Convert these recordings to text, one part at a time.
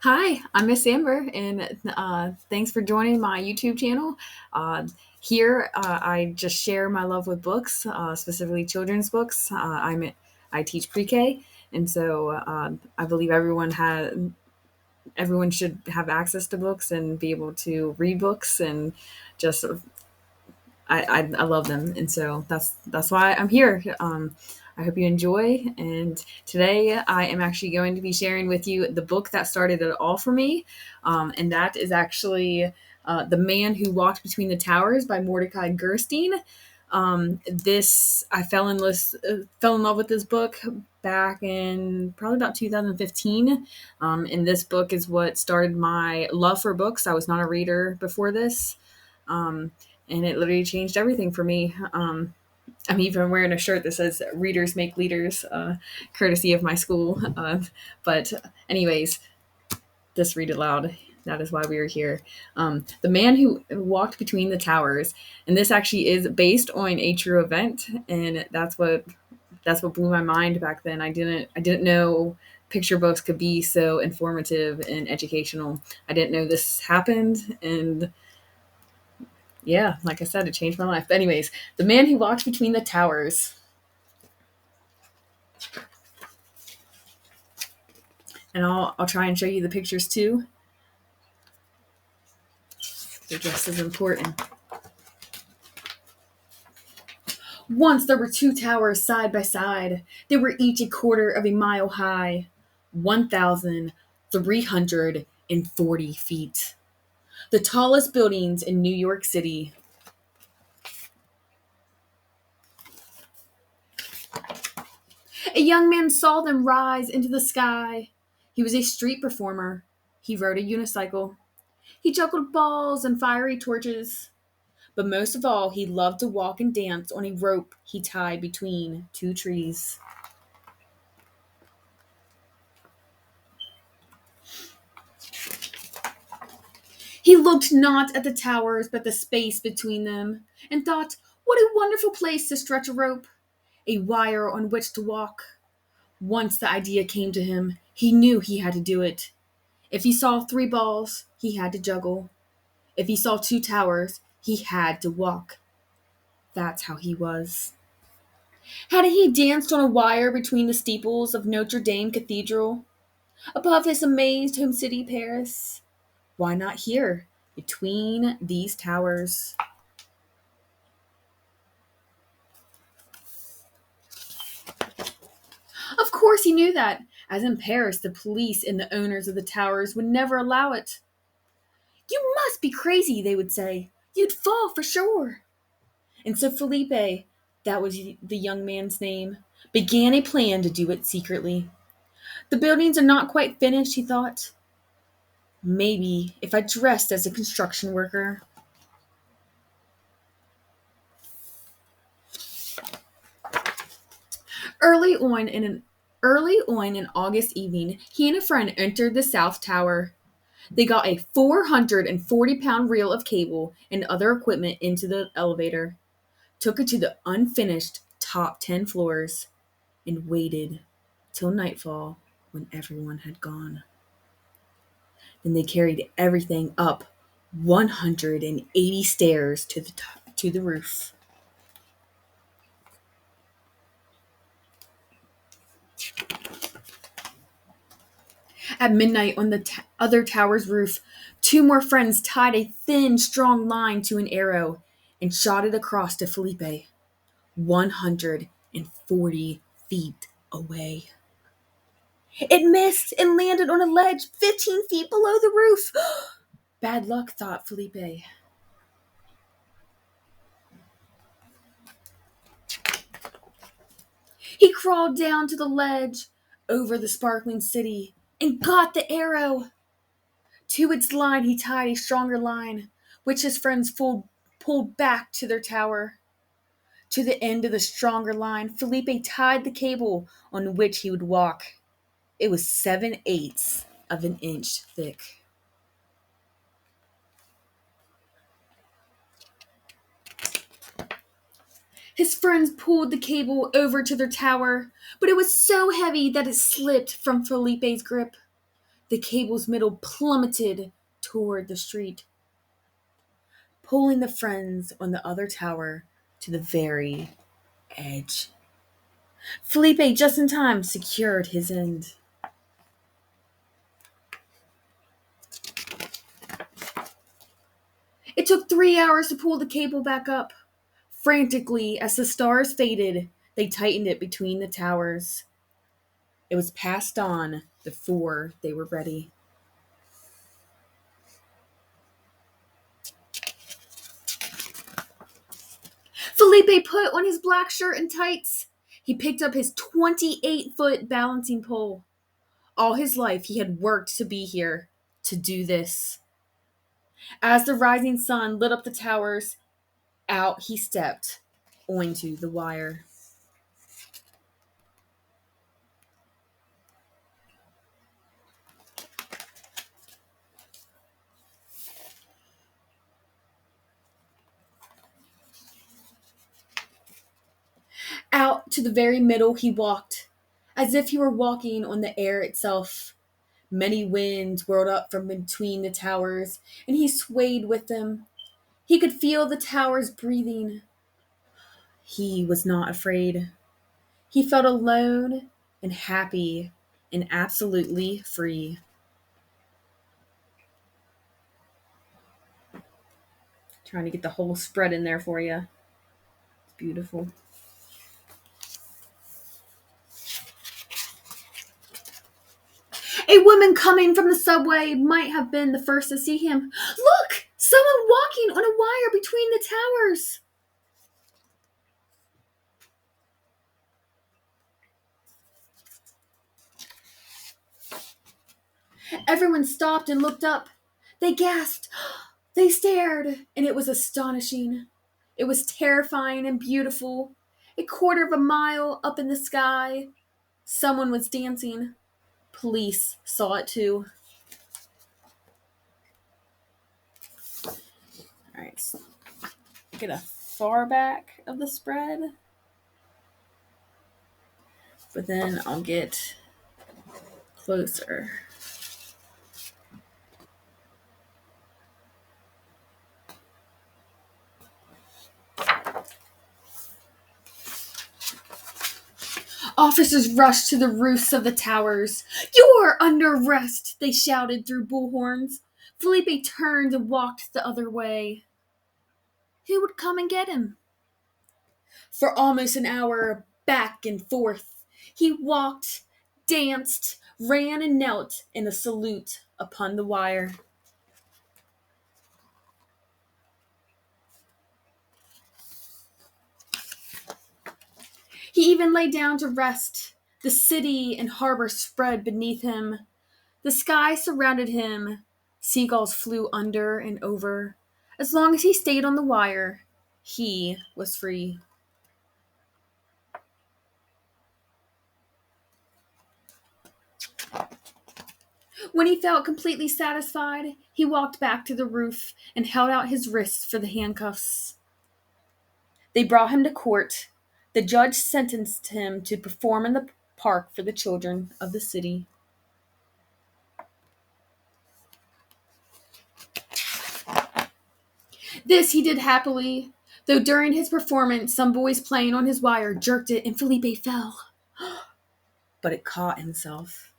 Hi, I'm Miss Amber, and thanks for joining my YouTube channel. I just share my love with books, specifically children's books. I teach pre-K, and so I believe everyone should have access to books and be able to read books, and just I love them, and so that's why I'm here. I hope you enjoy. And today I am actually going to be sharing with you the book that started it all for me, and that is actually "The Man Who Walked Between the Towers" by Mordicai Gerstein. This I fell in love with this book back in probably about 2015. And this book is what started my love for books. I was not a reader before this. Um, and it literally changed everything for me. I'm even wearing a shirt that says "Readers Make Leaders," courtesy of my school. But anyways, this read aloud. That is why we are here. The Man Who Walked Between the Towers, and this actually is based on a true event, and that's what blew my mind back then. I didn't know picture books could be so informative and educational. I didn't know this happened, and yeah, like I said, it changed my life. But anyways, The Man Who Walks Between the Towers. And I'll try and show you the pictures too. They're just as important. Once there were two towers side by side. They were each a quarter of a mile high, 1,340 feet. The tallest buildings in New York City. A young man saw them rise into the sky. He was a street performer. He rode a unicycle. He juggled balls and fiery torches. But most of all, he loved to walk and dance on a rope he tied between two trees. He looked not at the towers, but the space between them, and thought, what a wonderful place to stretch a rope, a wire on which to walk. Once the idea came to him, he knew he had to do it. If he saw three balls, he had to juggle. If he saw two towers, he had to walk. That's how he was. Had he danced on a wire between the steeples of Notre Dame Cathedral, above his amazed home city, Paris? Why not here, between these towers? Of course he knew that, as in Paris, the police and the owners of the towers would never allow it. You must be crazy, they would say. You'd fall for sure. And so Felipe, that was the young man's name, began a plan to do it secretly. The buildings are not quite finished, he thought. Maybe if I dressed as a construction worker. Early on in an Early on an August evening, he and a friend entered the South Tower. They got a 440-pound reel of cable and other equipment into the elevator, took it to the unfinished top 10 floors, and waited till nightfall when everyone had gone. Then they carried everything up 180 stairs to the roof. At midnight on the other tower's roof, two more friends tied a thin, strong line to an arrow and shot it across to Felipe, 140 feet away. It missed and landed on a ledge 15 feet below the roof. Bad luck, thought Felipe. He crawled down to the ledge, over the sparkling city, and got the arrow. To its line he tied a stronger line, which his friends pulled back to their tower. To the end of the stronger line, Felipe tied the cable on which he would walk. It was 7/8 of an inch thick. His friends pulled the cable over to their tower, but it was so heavy that it slipped from Felipe's grip. The cable's middle plummeted toward the street, pulling the friends on the other tower to the very edge. Felipe, just in time, secured his end. It took 3 hours to pull the cable back up. Frantically, as the stars faded, they tightened it between the towers. It was passed on before they were ready. Felipe put on his black shirt and tights. He picked up his 28-foot balancing pole. All his life, he had worked to be here, to do this. As the rising sun lit up the towers, out he stepped onto the wire. Out to the very middle he walked, as if he were walking on the air itself. Many winds whirled up from between the towers, and he swayed with them. He could feel the towers breathing. He was not afraid. He felt alone and happy and absolutely free. Trying to get the whole spread in there for you. It's beautiful. A woman coming from the subway might have been the first to see him. Look! Someone walking on a wire between the towers! Everyone stopped and looked up. They gasped. They stared, and it was astonishing. It was terrifying and beautiful. A quarter of a mile up in the sky, someone was dancing. Police saw it too. All right, so get a far back of the spread, but then I'll get closer. Officers rushed to the roofs of the towers. "You're under arrest!" they shouted through bullhorns. Felipe turned and walked the other way. Who would come and get him? For almost an hour, back and forth, he walked, danced, ran, and knelt in a salute upon the wire. He even lay down to rest. The city and harbor spread beneath him. The sky surrounded him. Seagulls flew under and over. As long as he stayed on the wire, he was free. When he felt completely satisfied, he walked back to the roof and held out his wrists for the handcuffs. They brought him to court. The judge sentenced him to perform in the park for the children of the city. This he did happily, though during his performance, some boys playing on his wire jerked it and Felipe fell. But it caught himself.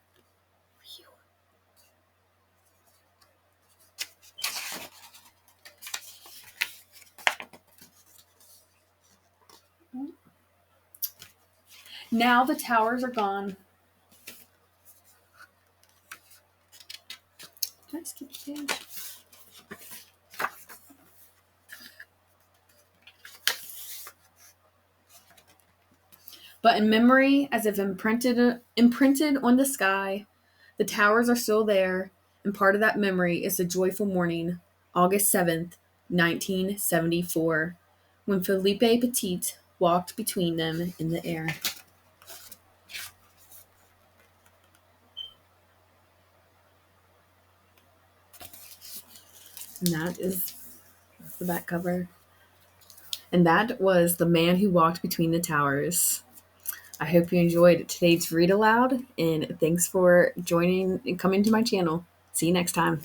Now the towers are gone. Did I skip the page? But in memory, as if imprinted on the sky, the towers are still there, and part of that memory is the joyful morning, August 7th, 1974, when Felipe Petit walked between them in the air. And that is the back cover. And that was The Man Who Walked Between the Towers I hope you enjoyed today's read aloud, and thanks for joining and coming to my channel. See you next time.